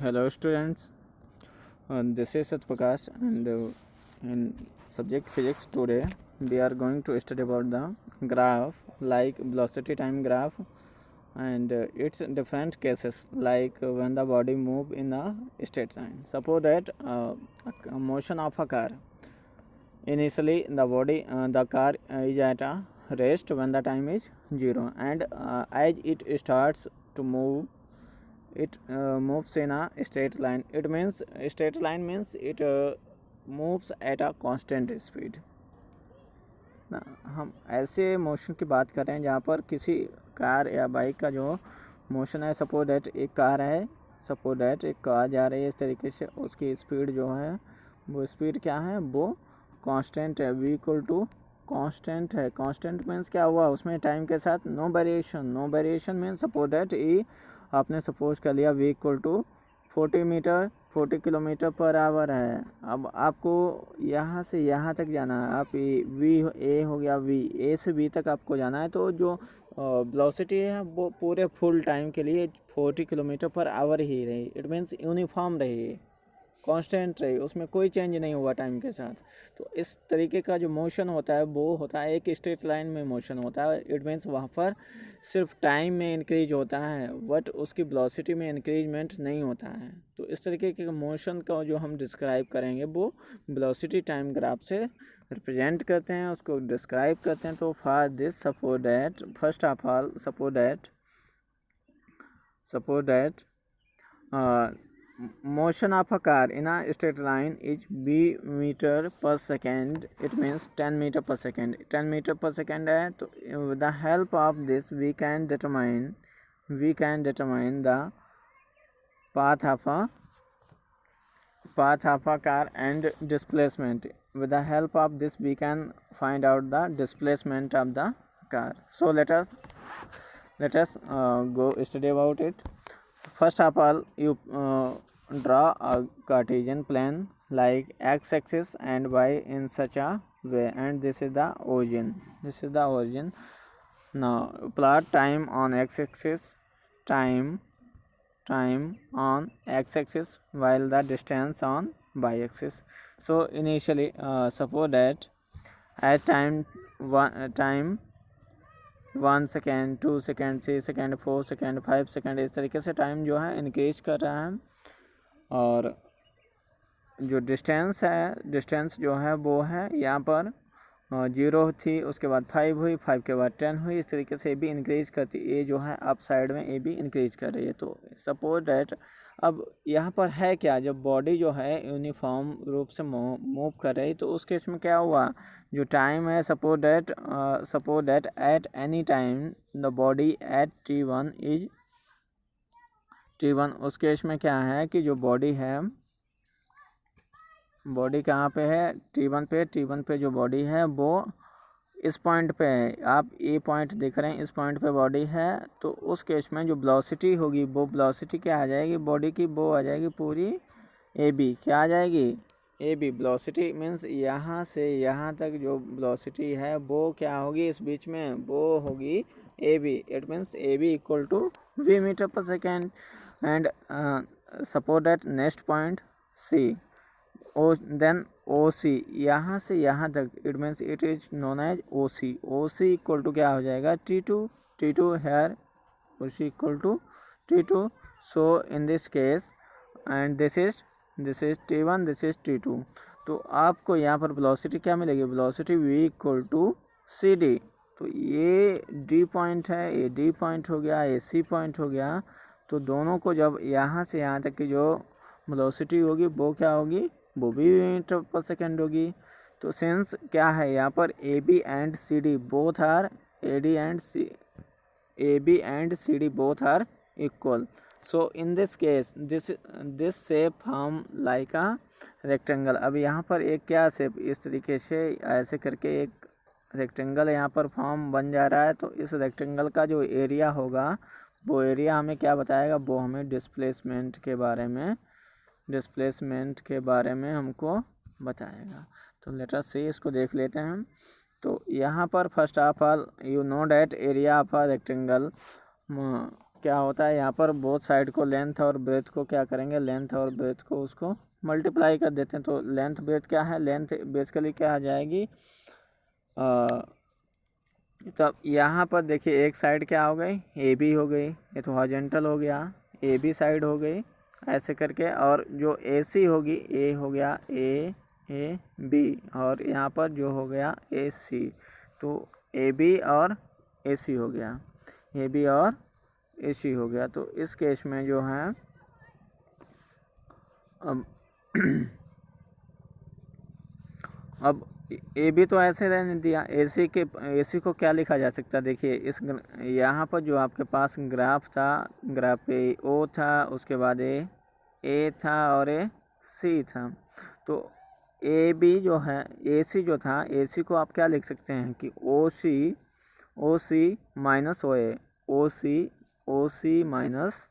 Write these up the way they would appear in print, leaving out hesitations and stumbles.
Hello students, this is Sat Prakash and in subject physics today we are going to study about the graph like velocity time graph and its different cases like when the body move in a straight line. Suppose that a motion of a car. Initially the car is at a rest when the time is 0 and as it starts to move it moves in a straight line. It means straight line means it moves at a constant speed ना. हम ऐसे motion की बात कर रहे हैं जहाँ पर किसी कार या बाइक का जो मोशन है, सपोज दैट एक कार है, सपोज दैट एक कार जा रही है इस तरीके से, उसकी स्पीड जो है वो स्पीड क्या है, वो कांस्टेंट है, v इक्वल टू कांस्टेंट है. कांस्टेंट मीन्स क्या हुआ, उसमें टाइम के साथ no variation. No variation means suppose that ई आपने सपोज कर लिया v equal to 40 kilometre per hour है. अब आपको यहाँ से यहाँ तक जाना है, आप वी ए हो गया, वी ए से बी तक आपको जाना है, तो जो वेलोसिटी है वो पूरे फुल टाइम के लिए 40 किलोमीटर पर आवर ही रही. इट मीन्स यूनिफॉर्म रही, कांस्टेंट रही, उसमें कोई चेंज नहीं हुआ टाइम के साथ. तो इस तरीके का जो मोशन होता है वो होता है एक स्ट्रेट लाइन में मोशन होता है. इट मीन्स वहाँ पर सिर्फ टाइम में इंक्रीज होता है बट उसकी वेलोसिटी में इंक्रीजमेंट नहीं होता है. तो इस तरीके के मोशन का जो हम डिस्क्राइब करेंगे वो वेलोसिटी टाइम ग्राफ से रिप्रेजेंट करते हैं, उसको डिस्क्राइब करते हैं. तो for this suppose that first of all suppose that motion of a car in a straight line is b meter per second. It means 10 meter per second. 10 meter per second है, तो with the help of this we can determine the path of a car and displacement. With the help of this we can find out the displacement of the car. So let us go study about it. First of all, you draw a Cartesian plane like x-axis and y in such a way, and this is the origin. Now plot time on x-axis, time on x-axis, while the distance on y-axis. So initially suppose that at time 1 second, 2 second, 3 second, 4 second, 5 second, इस तरीके से time जो है increase कर रहा है. और जो डिस्टेंस जो है वो है यहाँ पर 0 थी, उसके बाद 5 हुई, 5 के बाद 10 हुई. इस तरीके से ए भी इंक्रीज करती, ए जो है अप साइड में ए भी इंक्रीज कर रही है. तो सपोज डैट अब यहाँ पर है क्या, जब बॉडी जो है यूनिफॉर्म रूप से मूव कर रही, तो उस केस में क्या हुआ, जो टाइम है suppose that at any time the body at t1 is t1. उस केस में क्या है कि जो बॉडी कहाँ पे है, t1 पे जो बॉडी है वो इस पॉइंट पे है. आप ए पॉइंट देख रहे हैं, इस पॉइंट पे बॉडी है. तो उस केस में जो वेलोसिटी होगी वो वेलोसिटी क्या आ जाएगी बॉडी की, वो आ जाएगी पूरी ए बी. क्या आ जाएगी, ए बी. वेलोसिटी मीन्स यहाँ से यहाँ तक जो वेलोसिटी है वो क्या होगी इस बीच में, वो होगी A B. It means A B equal to v metre per second. And suppose that next point C, then O C, यहाँ से यहाँ तक, it means it is known as O C equal to क्या हो जाएगा T2 here, O C equal to T2. So in this case and this is T1, this is T2. तो आपको यहाँ पर वेलोसिटी क्या मिलेगी, velocity v equal to C D. तो ये डी पॉइंट है, ये डी पॉइंट हो गया, ये सी पॉइंट हो गया. तो दोनों को जब यहाँ से यहाँ तक की जो वेलोसिटी होगी वो क्या होगी, वो भी मीटर पर सेकेंड होगी. तो सिंस क्या है यहाँ पर A B and C D both are equal. So in this case this shape form like a rectangle. अब यहाँ पर एक क्या शेप, इस तरीके से ऐसे करके एक रेक्टेंगल यहाँ पर फॉर्म बन जा रहा है. तो इस रेक्टेंगल का जो एरिया होगा वो एरिया हमें क्या बताएगा, वो हमें डिस्प्लेसमेंट के बारे में हमको बताएगा. तो लेट अस सी, इसको देख लेते हैं हम. तो यहाँ पर first of all you know that area of a rectangle क्या होता है यहाँ पर बोथ साइड को लेंथ और ब्रेथ को क्या करेंगे, लेंथ और ब्रेथ को उसको मल्टीप्लाई कर देते हैं। तो लेंथ ब्रेथ क्या है, लेंथ बेसिकली क्या आ जाएगी, तब यहाँ पर देखिए एक साइड क्या हो गई, ए बी हो गई, ये तो हॉरिजॉन्टल हो गया, ए बी साइड हो गई ऐसे करके, और जो ए सी होगी, ए हो गया ए बी, और यहाँ पर जो हो गया ए सी, तो ए बी और ए सी हो गया, ए बी और ए सी हो गया। तो इस केस में जो है अब ए बी तो ऐसे रहने दिया, ए सी को क्या लिखा जा सकता है, देखिए इस यहाँ पर जो आपके पास ग्राफ था, ग्राफ पे ओ था, उसके बाद ए था और ए सी था। तो ए बी जो है, ए सी जो था, ए सी को आप क्या लिख सकते हैं कि ओ सी माइनस ओ सी माइनस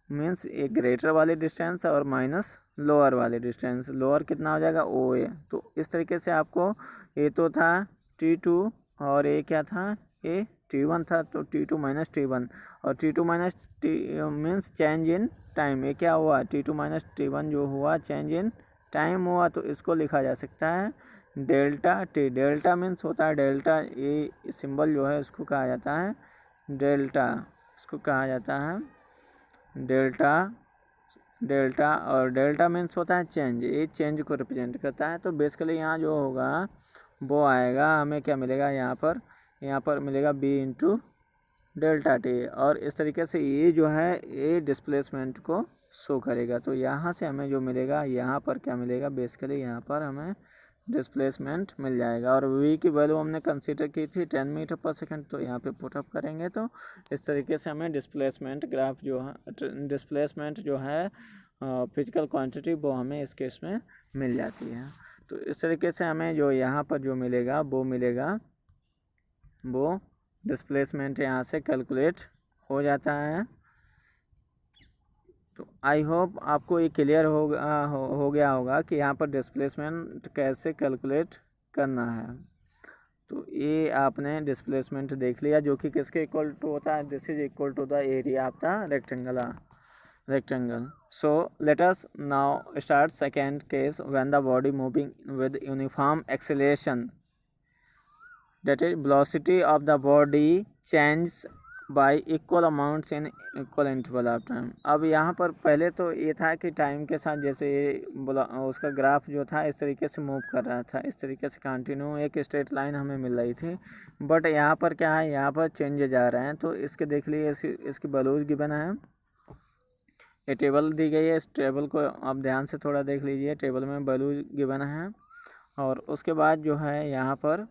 मीन्स एक ग्रेटर वाली डिस्टेंस और माइनस लोअर वाले डिस्टेंस, लोअर कितना हो जाएगा ओ ए। तो इस तरीके से आपको ए तो था T2 और ए क्या था, ए T1 था, तो T2 माइनस T1, और T2 minus T means change in time, ये क्या हुआ, T2 माइनस T1 जो हुआ चेंज इन टाइम हुआ। तो इसको लिखा जा सकता है डेल्टा टी, डेल्टा मीन्स होता है डेल्टा, ये सिंबल जो है उसको कहा जाता है डेल्टा, इसको कहा जाता है डेल्टा, और डेल्टा मीन्स होता है चेंज, ये चेंज को रिप्रेजेंट करता है। तो बेसिकली यहाँ जो होगा वो आएगा, हमें क्या मिलेगा यहाँ पर मिलेगा बी इंटू डेल्टा टी, और इस तरीके से ये जो है ये डिस्प्लेसमेंट को शो करेगा। तो यहाँ से हमें जो मिलेगा, यहाँ पर क्या मिलेगा, बेसिकली यहाँ पर हमें डिस्प्लेसमेंट मिल जाएगा, और v की वैल्यू हमने कंसीडर की थी 10 मीटर पर सेकंड, तो यहाँ पे पुटअप करेंगे तो इस तरीके से हमें डिस्प्लेसमेंट ग्राफ जो है, डिस्प्लेसमेंट जो है फिजिकल क्वांटिटी वो हमें इस केस में मिल जाती है। तो इस तरीके से हमें जो यहाँ पर जो मिलेगा वो डिस्प्लेसमेंट यहाँ से कैलकुलेट हो जाता है। तो आई होप आपको ये क्लियर हो गया होगा कि यहाँ पर डिस्प्लेसमेंट कैसे कैलकुलेट करना है। तो ये आपने डिस्प्लेसमेंट देख लिया, जो कि किसके इक्वल टू होता है, this is equal to the area of the rectangle. So let us now start second case, when the body moving with uniform acceleration, that is velocity of the body changes by equal amounts in equal interval of time. अब यहाँ पर पहले तो ये था कि time के साथ जैसे उसका ग्राफ जो था इस तरीके से मूव कर रहा था, इस तरीके से कंटिन्यू एक स्ट्रेट लाइन हमें मिल रही थी, बट यहाँ पर क्या है, यहाँ पर चेंजेज आ रहे हैं। तो इसके देख लिए इसकी वैल्यूज गिवन है, ये टेबल दी गई है, इस टेबल को आप ध्यान से थोड़ा देख लीजिए, टेबल में वैल्यू गिवन है। और उसके बाद जो है यहाँ पर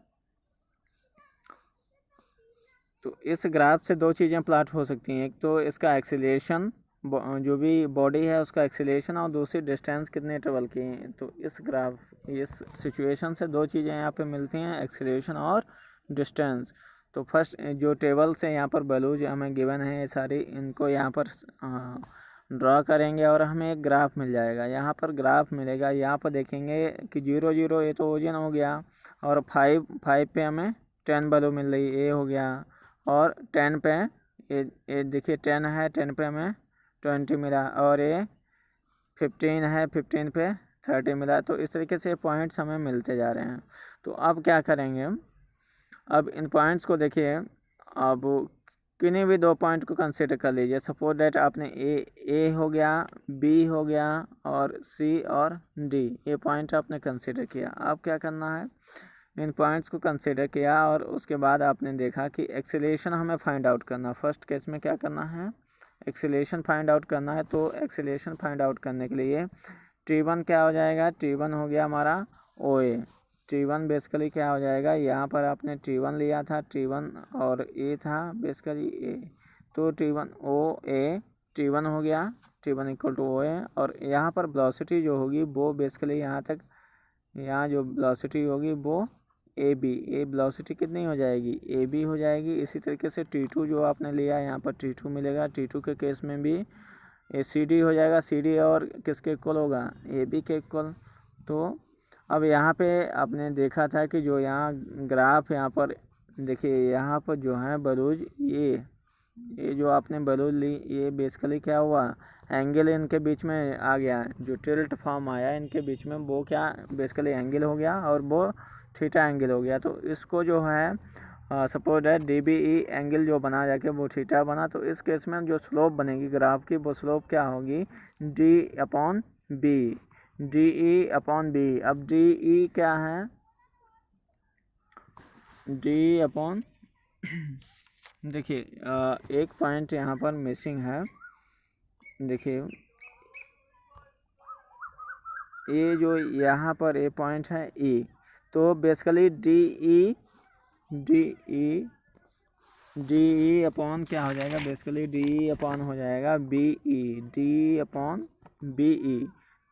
तो इस ग्राफ से दो चीज़ें प्लॉट हो सकती हैं, एक तो इसका एक्सीलरेशन, जो भी बॉडी है उसका एक्सीलरेशन, और दूसरी डिस्टेंस कितने ट्रेवल की है। तो इस सिचुएशन से दो चीज़ें यहाँ पे मिलती हैं, एक्सीलरेशन और डिस्टेंस। तो फर्स्ट जो टेबल से यहाँ पर वैल्यूज हमें गिवन है सारी, इनको यहाँ पर ड्रा करेंगे और हमें एक ग्राफ मिल जाएगा। यहाँ पर ग्राफ मिलेगा, यहाँ पर देखेंगे कि 0 0 ये तो ओजन हो गया, और 5 पे हमें 10 वैल्यू मिल रही, ये हो गया, और 10 पे ये देखिए 10 है, 10 पे हमें 20 मिला, और ये 15 है, 15 पे 30 मिला। तो इस तरीके से पॉइंट्स हमें मिलते जा रहे हैं। तो अब क्या करेंगे, अब इन पॉइंट्स को देखिए, अब किन्हीं भी दो पॉइंट को कंसिडर कर लीजिए। सपोज दैट आपने ए हो गया, बी हो गया, और सी और डी, ये पॉइंट आपने कंसिडर किया। अब क्या करना है, इन पॉइंट्स को कंसिडर किया और उसके बाद आपने देखा कि एक्सीलरेशन हमें फाइंड आउट करना। फर्स्ट केस में क्या करना है, एक्सीलरेशन फाइंड आउट करना है। तो एक्सीलरेशन फाइंड आउट करने के लिए T1 क्या हो जाएगा, T1 हो गया हमारा ओ ए, T1 बेसिकली क्या हो जाएगा, यहाँ पर आपने T1 लिया था, T1 और ए था बेसिकली ए, तो T1 ओ ए T1 हो गया, T1 इक्वल टू ओ ए, और यहाँ पर वेलोसिटी जो होगी वो बेसिकली यहाँ तक, यहाँ जो वेलोसिटी होगी वो ए बी, ए वेलोसिटी कितनी हो जाएगी, ए बी हो जाएगी। इसी तरीके से T2 जो आपने लिया, यहाँ पर T2 मिलेगा, T2 के केस में भी ए सी डी हो जाएगा, सी डी और किसके इक्वल होगा, ए बी के इक्वल। तो अब यहाँ पे आपने देखा था कि जो यहाँ ग्राफ यहाँ पर देखिए, यहाँ पर जो है वैल्यूज ये जो आपने बलून ली ये बेसिकली क्या हुआ, एंगल इनके बीच में आ गया, जो टिल्ट फॉर्म आया इनके बीच में वो क्या बेसिकली एंगल हो गया और वो थीटा एंगल हो गया। तो इसको जो है सपोज है DBE एंगल जो बना जाके वो थीटा बना। तो इस केस में जो स्लोप बनेगी ग्राफ की वो स्लोप क्या होगी, D/B, DE/B। अब DE क्या है, D/ देखिए एक पॉइंट यहाँ पर मिसिंग है। देखिए ये जो यहाँ पर ए पॉइंट है E, तो बेसिकली DE अपॉन क्या हो जाएगा, बेसिकली DE अपॉन हो जाएगा BE।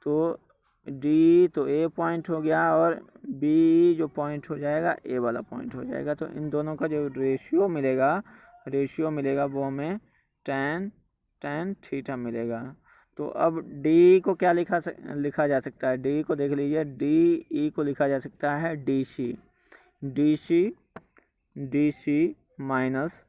तो D तो ए पॉइंट हो गया और BE जो पॉइंट हो जाएगा ए वाला पॉइंट हो जाएगा। तो इन दोनों का जो रेशियो मिलेगा वो हमें tan थीटा मिलेगा। तो अब D को क्या लिखा जा सकता है, D को देख लीजिए, DE को लिखा जा सकता है DC माइनस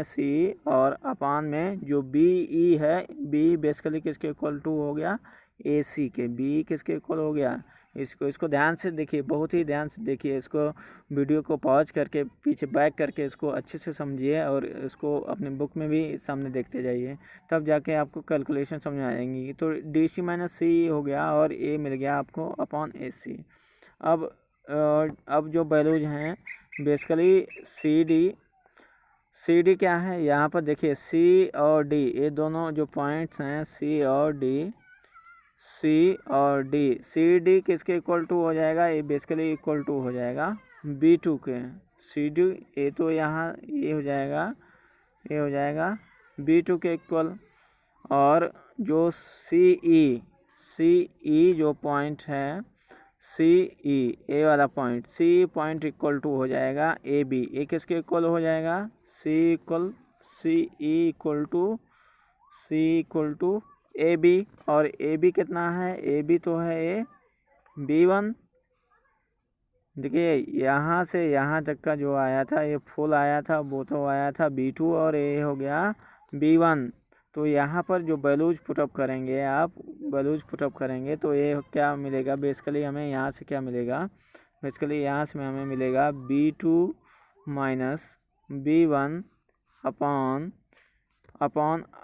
C और अपान में जो BE है, B बेसिकली किसके इक्वल टू हो गया, AC के। B किसके इक्वल हो गया, इसको ध्यान से देखिए, बहुत ही ध्यान से देखिए, इसको वीडियो को पॉज करके पीछे बैक करके इसको अच्छे से समझिए और इसको अपने बुक में भी सामने देखते जाइए, तब जाके आपको कैलकुलेशन समझ आएंगी। तो DC माइनस C हो गया और A मिल गया आपको अपॉन AC। अब जो वैल्यूज हैं बेसिकली CD क्या है, यहाँ पर देखिए C और D ये दोनों जो पॉइंट्स हैं C और D, CD किसके इक्वल टू हो जाएगा, ये बेसिकली इक्वल टू हो जाएगा B2 के। CD ये तो यहाँ ये हो जाएगा B2 के इक्वल। और जो CE जो पॉइंट है, CE ए वाला point, C point equal to हो जाएगा AB। ए किसके इक्वल हो जाएगा, CE इक्वल टू AB। और AB कितना है, AB तो है ए B1। देखिए यहाँ से यहाँ तक का जो आया था ये फुल आया था, वो तो आया था B2 और ये हो गया B1। तो यहाँ पर जो वैल्यूज पुटअप करेंगे तो ये क्या मिलेगा, बेसिकली हमें यहाँ से क्या मिलेगा, बेसिकली यहाँ से हमें मिलेगा B2 माइनस B1 अपॉन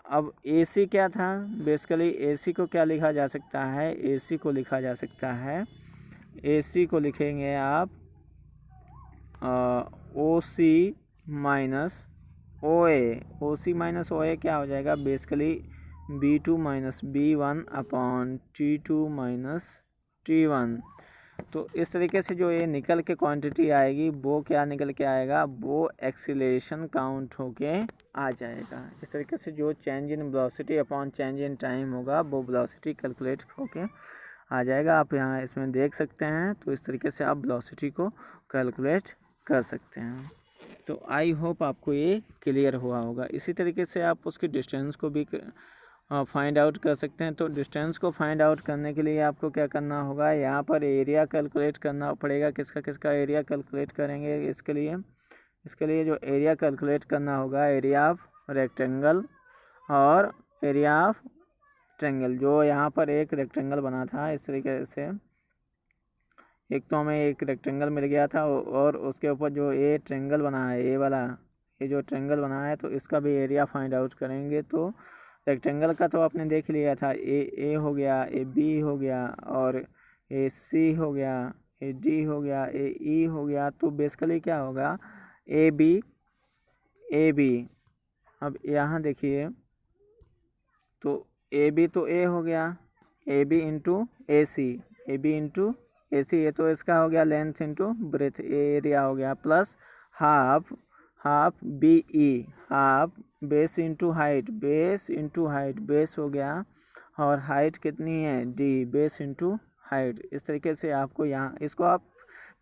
अब AC क्या था, बेसिकली AC को क्या लिखा जा सकता है, AC को लिखेंगे आप OC माइनस OA क्या हो जाएगा, basically B2 minus B1 upon T2 minus T1। तो इस तरीके से जो ये निकल के क्वांटिटी आएगी वो क्या निकल के आएगा, वो एक्सीलरेशन काउंट होके आ जाएगा। इस तरीके से जो change in velocity upon change in time होगा वो वेलोसिटी कैलकुलेट होके आ जाएगा। आप यहाँ इसमें देख सकते हैं। तो इस तरीके से आप वेलोसिटी को कैलकुलेट कर सकते हैं। तो आई होप आपको ये क्लियर हुआ होगा। इसी तरीके से आप उसकी डिस्टेंस को भी फाइंड आउट कर सकते हैं। तो डिस्टेंस को फाइंड आउट करने के लिए आपको क्या करना होगा, यहाँ पर एरिया कैलकुलेट करना पड़ेगा। किसका एरिया कैलकुलेट करेंगे, इसके लिए जो एरिया कैलकुलेट करना होगा, एरिया ऑफ रेक्टेंगल और एरिया ऑफ ट्रायंगल। जो यहाँ पर एक रेक्टेंगल बना था इस तरीके से, एक तो हमें एक रेक्टेंगल मिल गया था और उसके ऊपर जो ये ट्रायंगल बना है, ये जो ट्रायंगल बना है, तो इसका भी एरिया फाइंड आउट करेंगे। तो रेक्टेंगल का तो आपने देख लिया था, ए हो गया, ए बी हो गया और ए सी हो गया, ए डी हो गया, ए ई हो गया। तो बेसिकली क्या होगा, ए बी। अब यहाँ देखिए, तो ए बी तो ए हो गया, ए बी इंटू ए सी, ये तो इसका हो गया लेंथ इंटू ब्रेथ, एरिया हो गया, plus half B E, half base into height, base हो गया, और हाइट कितनी है, डी, बेस इंटू हाइट। इस तरीके से आपको यहाँ, इसको आप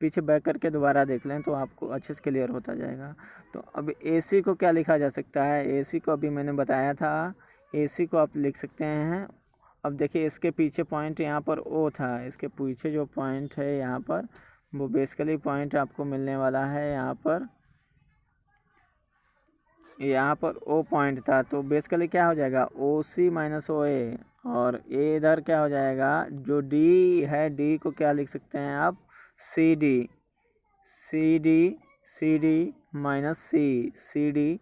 पीछे बैक करके दोबारा देख लें तो आपको अच्छे से क्लियर होता जाएगा। तो अब AC को क्या लिखा जा सकता है, AC को अभी मैंने बताया था, AC को आप लिख सकते हैं। अब देखिए इसके पीछे पॉइंट यहाँ पर O था, इसके पीछे जो पॉइंट है यहाँ पर, वो बेसिकली पॉइंट आपको मिलने वाला है यहाँ पर यहाँ पर ओ पॉइंट था, तो बेसिकली क्या हो जाएगा ओ सी माइनस ओ ए, और ए इधर क्या हो जाएगा, जो डी है डी को क्या लिख सकते हैं आप, C D, C D, C D minus C D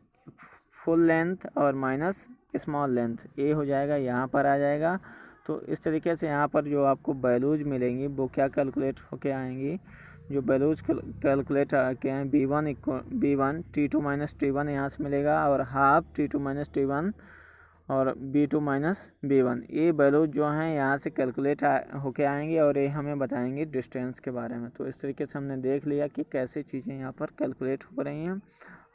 full length और माइनस स्मॉल लेंथ, ए हो जाएगा, यहाँ पर आ जाएगा। तो इस तरीके से यहाँ पर जो आपको वैल्यूज मिलेंगी वो क्या कैलकुलेट होके आएंगी, जो वैल्यूज कैलकुलेट के हैं b one t two minus t one यहाँ से मिलेगा, और half t two minus t one और b two minus b one, ये वैल्यूज जो हैं यहाँ से कैलकुलेट होके आएंगे और ये हमें बताएंगे डिस्टेंस के बारे में। तो इस तरीके से हमने देख लिया कि कैसे चीज़ें यहाँ पर कैलकुलेट हो रही हैं।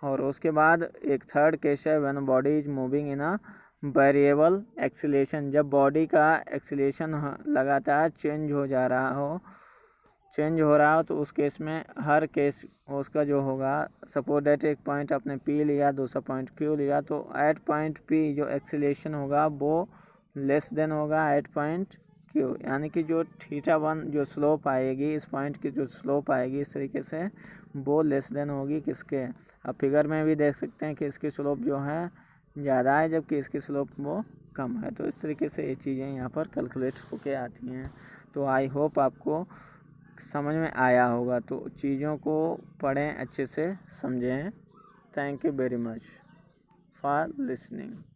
और उसके बाद एक थर्ड केस है when body is moving in a variable acceleration, जब बॉडी का एक्सीलेशन लगातार चेंज हो रहा हो तो उस केस में हर केस उसका जो होगा, सपोज दैट एक पॉइंट आपने पी लिया, दूसरा पॉइंट क्यू लिया, तो एट पॉइंट पी जो एक्सीलेशन होगा वो लेस देन होगा एट पॉइंट क्यू, यानी कि जो थीटा वन जो स्लोप आएगी इस पॉइंट की, जो स्लोप आएगी इस तरीके से वो लेस देन होगी किसके, अब फिगर में भी देख सकते हैं कि इसकी स्लोप जो है ज़्यादा है जबकि इसकी स्लोप वो कम है। तो इस तरीके से ये चीज़ें यहाँ पर कैलकुलेट होके आती हैं। तो आई होप आपको समझ में आया होगा, तो चीज़ों को पढ़ें, अच्छे से समझें। Thank you very much for listening.